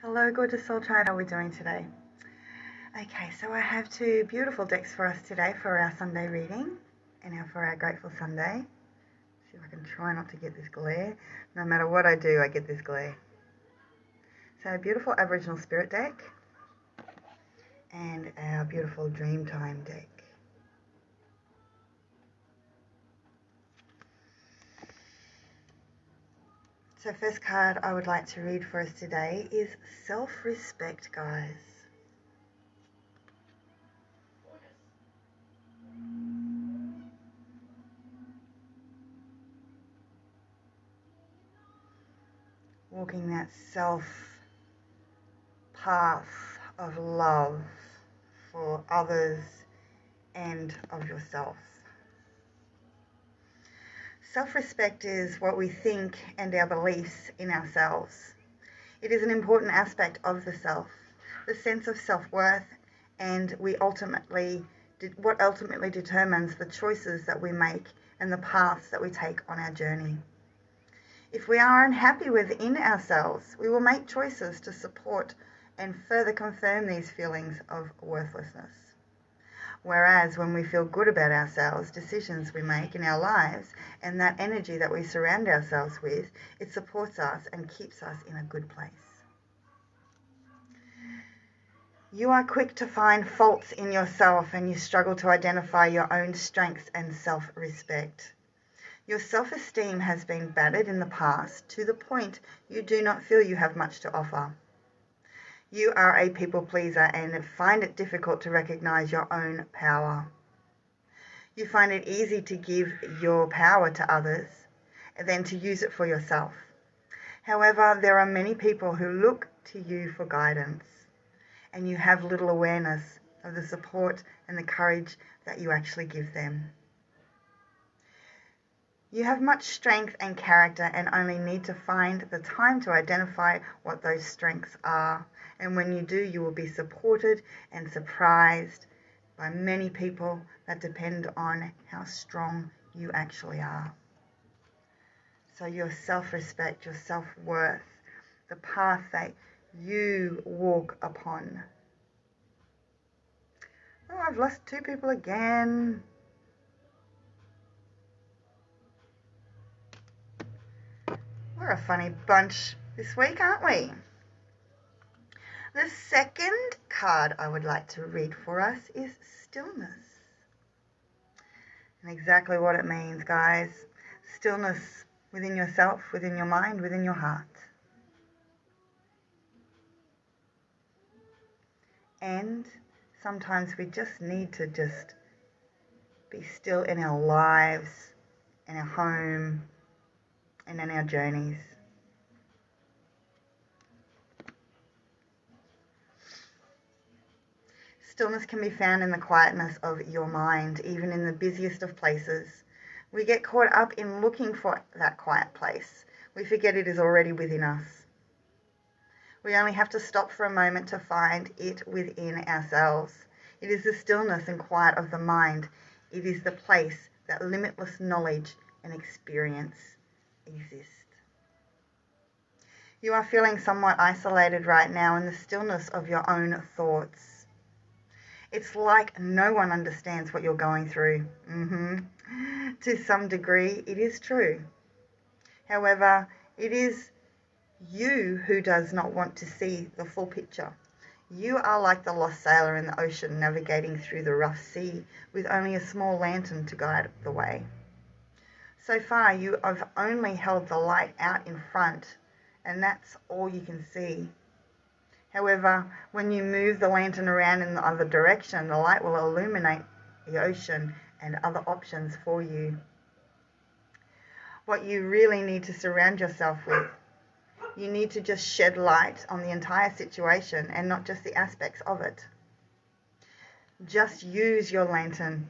Hello, gorgeous soul tribe. How are we doing today? Okay, so I have two beautiful decks for us today for our Sunday reading and for our Grateful Sunday. See if I can try not to get this glare. No matter what I do, I get this glare. So, a beautiful Aboriginal Spirit deck and our beautiful Dreamtime deck. So, first card I would like to read for us today is Self-Respect, guys. Walking that self path of love for others and of yourself. Self-respect is what we think and our beliefs in ourselves. It is an important aspect of the self, the sense of self-worth, and what ultimately determines the choices that we make and the paths that we take on our journey. If we are unhappy within ourselves, we will make choices to support and further confirm these feelings of worthlessness. Whereas when we feel good about ourselves, decisions we make in our lives, and that energy that we surround ourselves with, it supports us and keeps us in a good place. You are quick to find faults in yourself and you struggle to identify your own strengths and self-respect. Your self-esteem has been battered in the past to the point you do not feel you have much to offer. You are a people pleaser and find it difficult to recognize your own power. You find it easy to give your power to others than to use it for yourself. However, there are many people who look to you for guidance, and you have little awareness of the support and the courage that you actually give them. You have much strength and character and only need to find the time to identify what those strengths are. And when you do, you will be supported and surprised by many people that depend on how strong you actually are. So your self-respect, your self-worth, the path that you walk upon. Oh, I've lost two people again. We're a funny bunch this week, aren't we? The second card I would like to read for us is stillness. And exactly what it means, guys. Stillness within yourself, within your mind, within your heart. And sometimes we just need to just be still in our lives, in our home, and in our journeys. Stillness can be found in the quietness of your mind, even in the busiest of places. We get caught up in looking for that quiet place. We forget it is already within us. We only have to stop for a moment to find it within ourselves. It is the stillness and quiet of the mind. It is the place that limitless knowledge and experience exist. You are feeling somewhat isolated right now in the stillness of your own thoughts. It's like no one understands what you're going through. To some degree, it is true. However, it is you who does not want to see the full picture. You are like the lost sailor in the ocean navigating through the rough sea with only a small lantern to guide the way. So far, you have only held the light out in front, and that's all you can see. However, when you move the lantern around in the other direction, the light will illuminate the ocean and other options for you. What you really need to surround yourself with. You need to just shed light on the entire situation and not just the aspects of it. Just use your lantern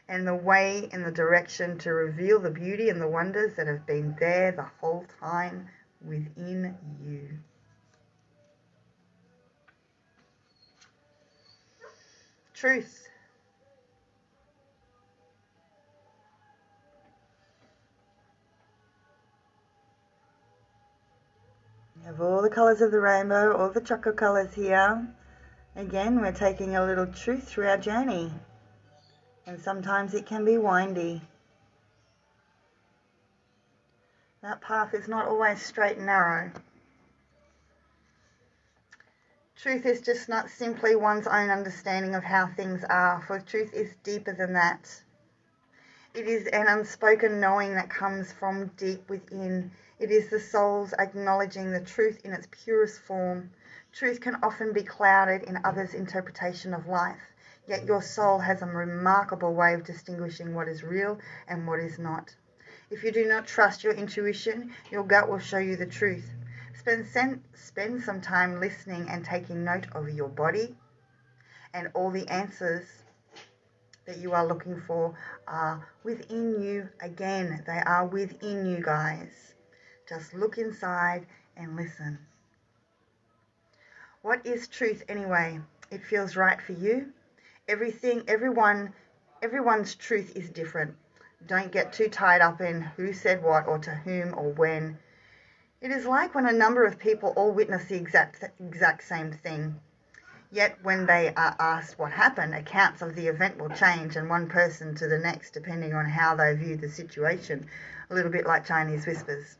and the way and the direction to reveal the beauty and the wonders that have been there the whole time within you. Truth. We have all the colours of the rainbow, all the chocolate colours here. Again, we're taking a little truth through our journey. And sometimes it can be windy. That path is not always straight and narrow. Truth is just not simply one's own understanding of how things are, for truth is deeper than that. It is an unspoken knowing that comes from deep within. It is the soul's acknowledging the truth in its purest form. Truth can often be clouded in others' interpretation of life, yet your soul has a remarkable way of distinguishing what is real and what is not. If you do not trust your intuition, your gut will show you the truth. Spend some time listening and taking note of your body, and all the answers that you are looking for are within you. Again, they are within you, guys. Just look inside and listen. What is truth anyway? It feels right for you. Everyone's truth is different. Don't get too tied up in who said what or to whom or when. It is like when a number of people all witness the exact same thing. Yet when they are asked what happened, accounts of the event will change, and one person to the next, depending on how they view the situation, a little bit like Chinese whispers.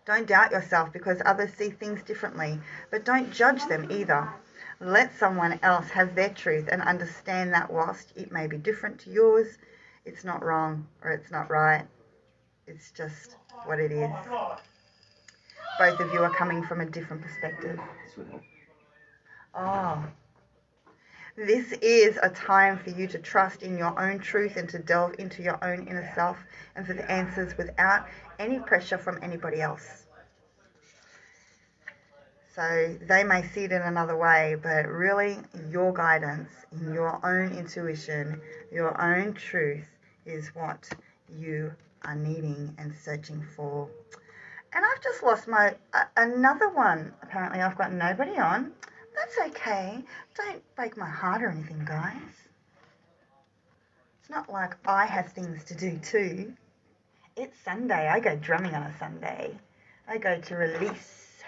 Don't doubt yourself because others see things differently, but don't judge them either. Let someone else have their truth and understand that whilst it may be different to yours, it's not wrong or it's not right. It's just what it is. Both of you are coming from a different perspective. Oh, this is a time for you to trust in your own truth and to delve into your own inner self and for the answers without any pressure from anybody else. So they may see it in another way, but really your guidance in your own intuition, your own truth is what you are needing and searching for. And I've just lost another one. Apparently I've got nobody on. That's okay. Don't break my heart or anything, guys. It's not like I have things to do too. It's Sunday. I go drumming on a Sunday. I go to release.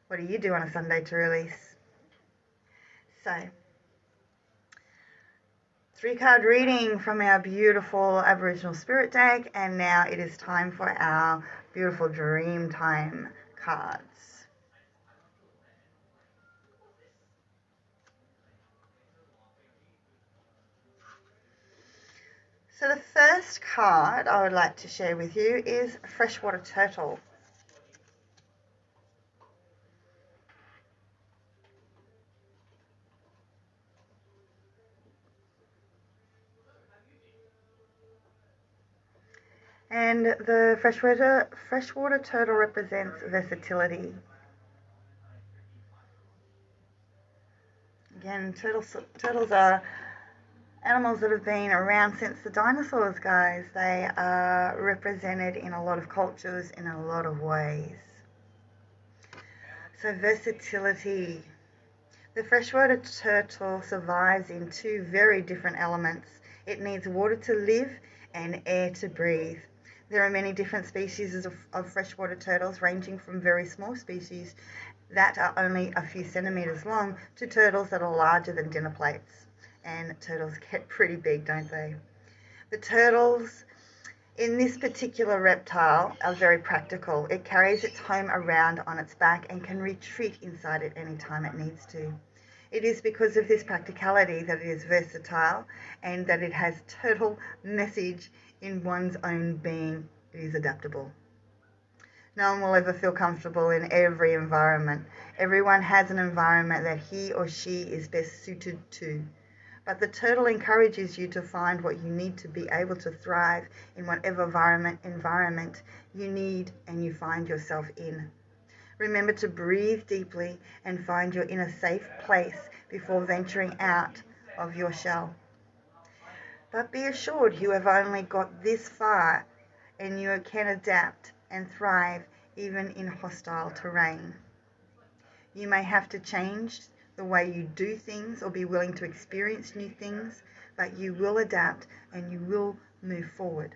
What do you do on a Sunday to release? So, 3-card reading from our beautiful Aboriginal Spirit deck, and now it is time for our beautiful Dream Time cards. So the first card I would like to share with you is Freshwater Turtle. And the freshwater turtle represents versatility. Again, turtles are animals that have been around since the dinosaurs, guys. They are represented in a lot of cultures in a lot of ways. So versatility. The freshwater turtle survives in two very different elements. It needs water to live and air to breathe. There are many different species of freshwater turtles, ranging from very small species that are only a few centimeters long to turtles that are larger than dinner plates. And turtles get pretty big, don't they? The turtles in this particular reptile are very practical. It carries its home around on its back and can retreat inside it any time it needs to. It is because of this practicality that it is versatile and that it has turtle message in one's own being. It is adaptable. No one will ever feel comfortable in every environment. Everyone has an environment that he or she is best suited to. But the turtle encourages you to find what you need to be able to thrive in whatever environment you need and you find yourself in. Remember to breathe deeply and find your inner safe place before venturing out of your shell. But be assured you have only got this far and you can adapt and thrive even in hostile terrain. You may have to change the way you do things or be willing to experience new things, but you will adapt and you will move forward.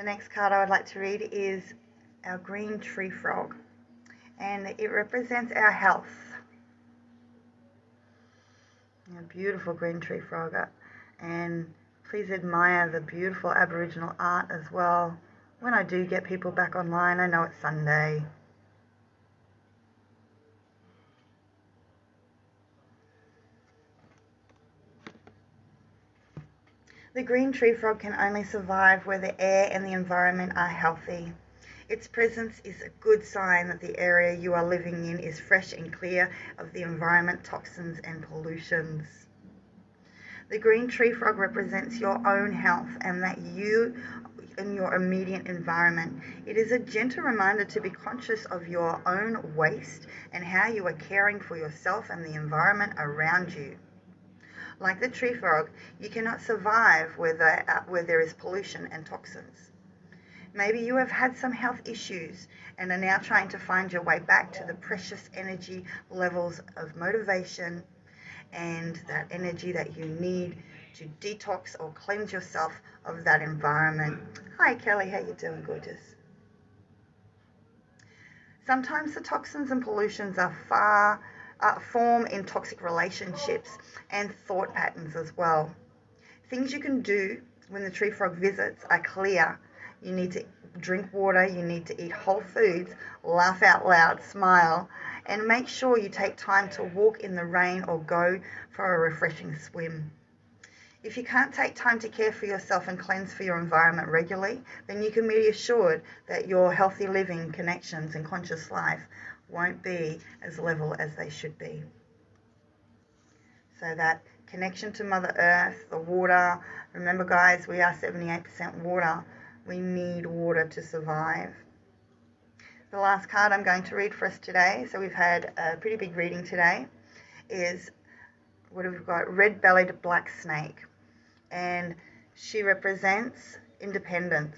next card I would like to read is our green tree frog, and it represents our health. A beautiful green tree frog, and please admire the beautiful Aboriginal art as well. When I do get people back online, I know it's Sunday. The green tree frog can only survive where the air and the environment are healthy. Its presence is a good sign that the area you are living in is fresh and clear of the environment, toxins and pollutions. The green tree frog represents your own health and that you in your immediate environment. It is a gentle reminder to be conscious of your own waste and how you are caring for yourself and the environment around you. Like the tree frog, you cannot survive where there is pollution and toxins. Maybe you have had some health issues and are now trying to find your way back to the precious energy levels of motivation and that energy that you need to detox or cleanse yourself of that environment. Hi Kelly, how you doing, gorgeous? Sometimes the toxins and pollutions form in toxic relationships and thought patterns as well. Things you can do when the tree frog visits are clear. You need to drink water, you need to eat whole foods, laugh out loud, smile, and make sure you take time to walk in the rain or go for a refreshing swim. If you can't take time to care for yourself and cleanse for your environment regularly, then you can be assured that your healthy living, connections and conscious life won't be as level as they should be. So that connection to Mother Earth, the water, remember guys, we are 78% water. We need water to survive. The last card I'm going to read for us today, so we've had a pretty big reading today, is what have we got? Red-Bellied black snake. And she represents independence.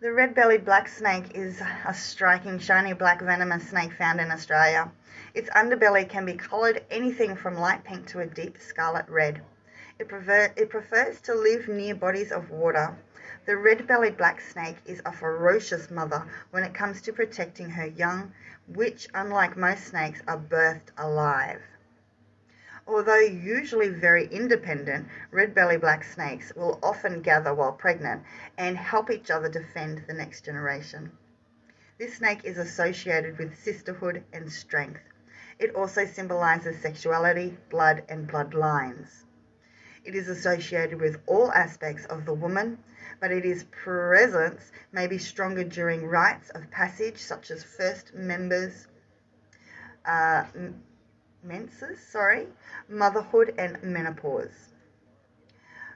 The red-bellied black snake is a striking, shiny black venomous snake found in Australia. Its underbelly can be coloured anything from light pink to a deep scarlet red. It prefers to live near bodies of water. The red-bellied black snake is a ferocious mother when it comes to protecting her young, which, unlike most snakes, are birthed alive. Although usually very independent, red-bellied black snakes will often gather while pregnant and help each other defend the next generation. This snake is associated with sisterhood and strength. It also symbolizes sexuality, blood, and bloodlines. It is associated with all aspects of the woman, but its presence may be stronger during rites of passage such as first menses, motherhood and menopause.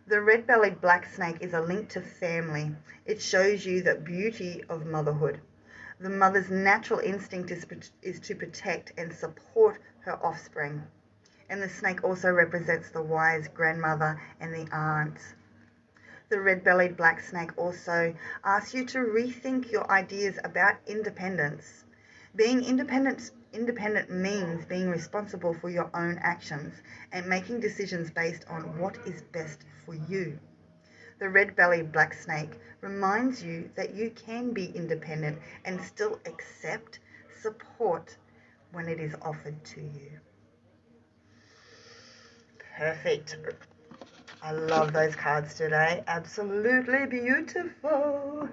The red-bellied black snake is a link to family. It shows you the beauty of motherhood. The mother's natural instinct is to protect and support her offspring. And the snake also represents the wise grandmother and the aunt. The red-bellied black snake also asks you to rethink your ideas about independence. Being independent means being responsible for your own actions and making decisions based on what is best for you. The red-bellied black snake reminds you that you can be independent and still accept support when it is offered to you. Perfect. I love those cards today. Absolutely beautiful.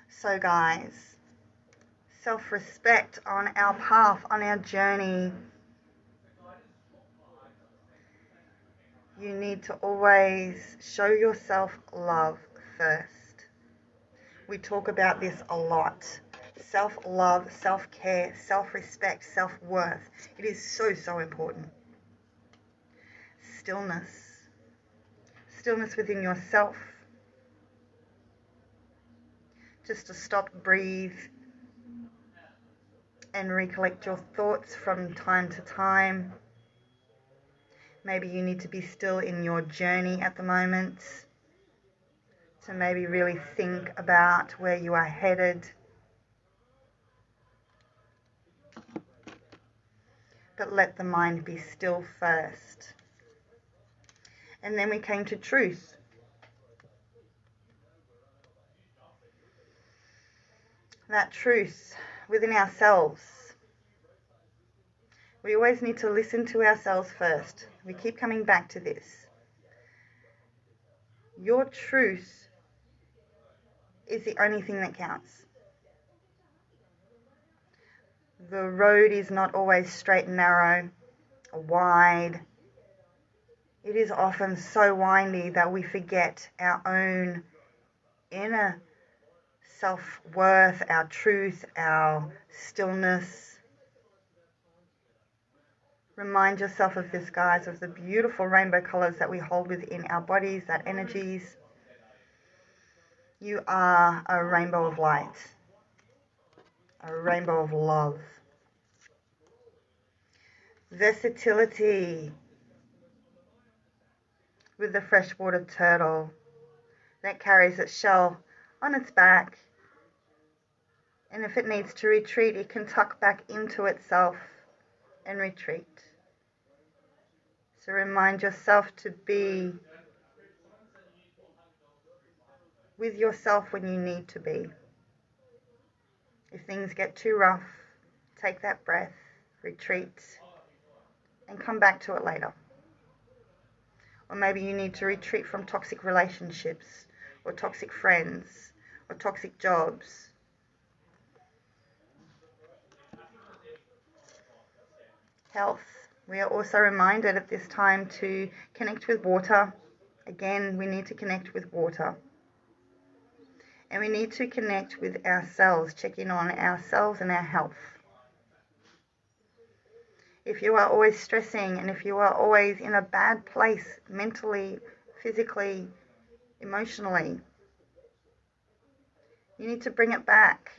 So guys, self-respect on our path, on our journey. You need to always show yourself love first. We talk about this a lot. Self-love, self-care, self-respect, self-worth. It is so, so important. Stillness. Stillness within yourself. Just to stop, breathe, and recollect your thoughts from time to time. Maybe you need to be still in your journey at the moment to maybe really think about where you are headed. But let the mind be still first. And then we came to truth. That truth within ourselves. We always need to listen to ourselves first. We keep coming back to this. Your truth is the only thing that counts. The road is not always straight and narrow or wide. It is often so windy that we forget our own inner self-worth, our truth, our stillness. Remind yourself of this, guys, of the beautiful rainbow colors that we hold within our bodies, that energies. You are a rainbow of light, a rainbow of love. Versatility with the freshwater turtle that carries its shell on its back. And if it needs to retreat, it can tuck back into itself and retreat. So remind yourself to be with yourself when you need to be. If things get too rough, take that breath, retreat, and come back to it later. Or maybe you need to retreat from toxic relationships, or toxic friends, or toxic jobs. Health. We are also reminded at this time to connect with water. Again, we need to connect with water. And we need to connect with ourselves, check in on ourselves and our health. If you are always stressing and if you are always in a bad place mentally, physically, emotionally, you need to bring it back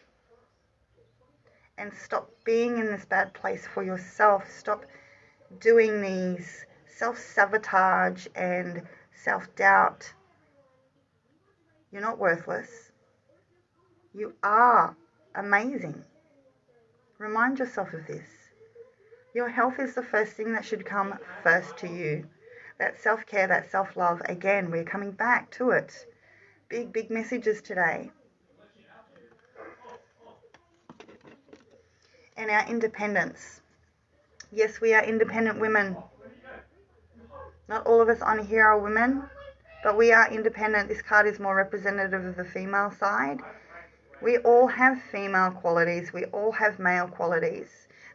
and stop being in this bad place for yourself. Stop doing these self-sabotage and self-doubt. You're not worthless. You are amazing. Remind yourself of this. Your health is the first thing that should come first to you. That self-care, that self-love, again, we're coming back to it. Big, big messages today. And our independence. Yes, we are independent women. Not all of us on here are women, but we are independent. This card is more representative of the female side. We all have female qualities. We all have male qualities.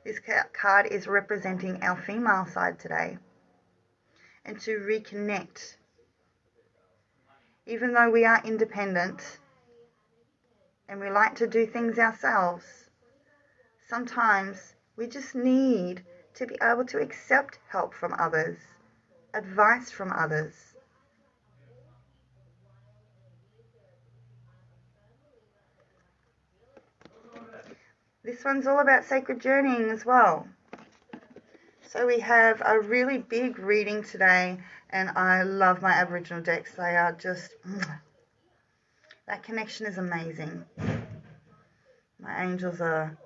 This card is representing our female side today. And to reconnect. Even though we are independent and we like to do things ourselves, sometimes we just need to be able to accept help from others, advice from others. This one's all about sacred journeying as well. So we have a really big reading today, and I love my Aboriginal decks. They are just, that connection is amazing. My angels are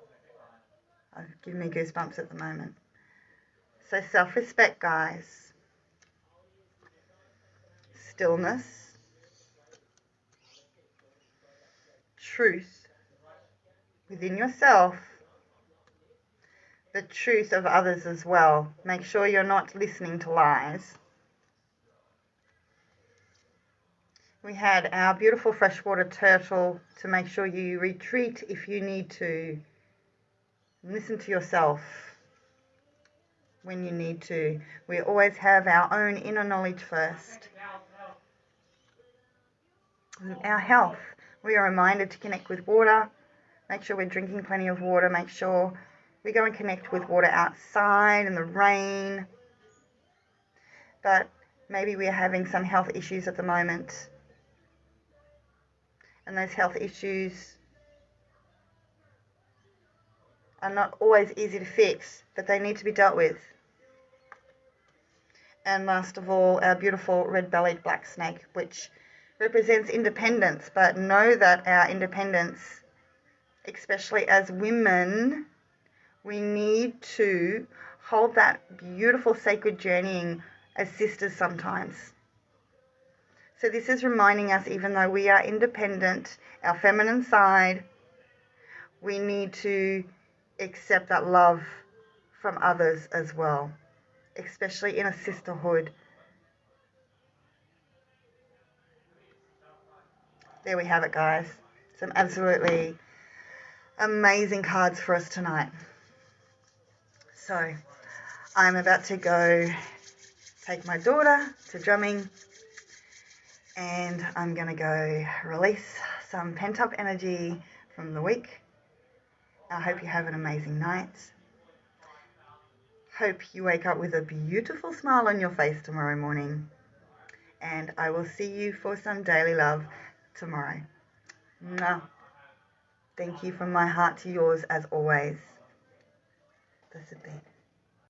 giving me goosebumps at the moment. So self-respect, guys. Stillness. Truth within yourself. The truth of others as well. Make sure you're not listening to lies. We had our beautiful freshwater turtle to make sure you retreat if you need to. Listen to yourself when you need to. We always have our own inner knowledge first. Our health. We are reminded to connect with water. Make sure we're drinking plenty of water. Make sure we go and connect with water outside in the rain. But maybe we're having some health issues at the moment. And those health issues are not always easy to fix, but they need to be dealt with. And last of all, our beautiful red-bellied black snake, which represents independence, but know that our independence, especially as women, we need to hold that beautiful sacred journeying as sisters sometimes. So this is reminding us, even though we are independent, our feminine side, we need to accept that love from others as well, especially in a sisterhood. There we have it, guys. Some absolutely amazing cards for us tonight. So I'm about to go take my daughter to drumming, and I'm going to go release some pent-up energy from the week. I hope you have an amazing night. Hope you wake up with a beautiful smile on your face tomorrow morning. And I will see you for some daily love tomorrow. Mwah. Thank you from my heart to yours as always. Blessed be.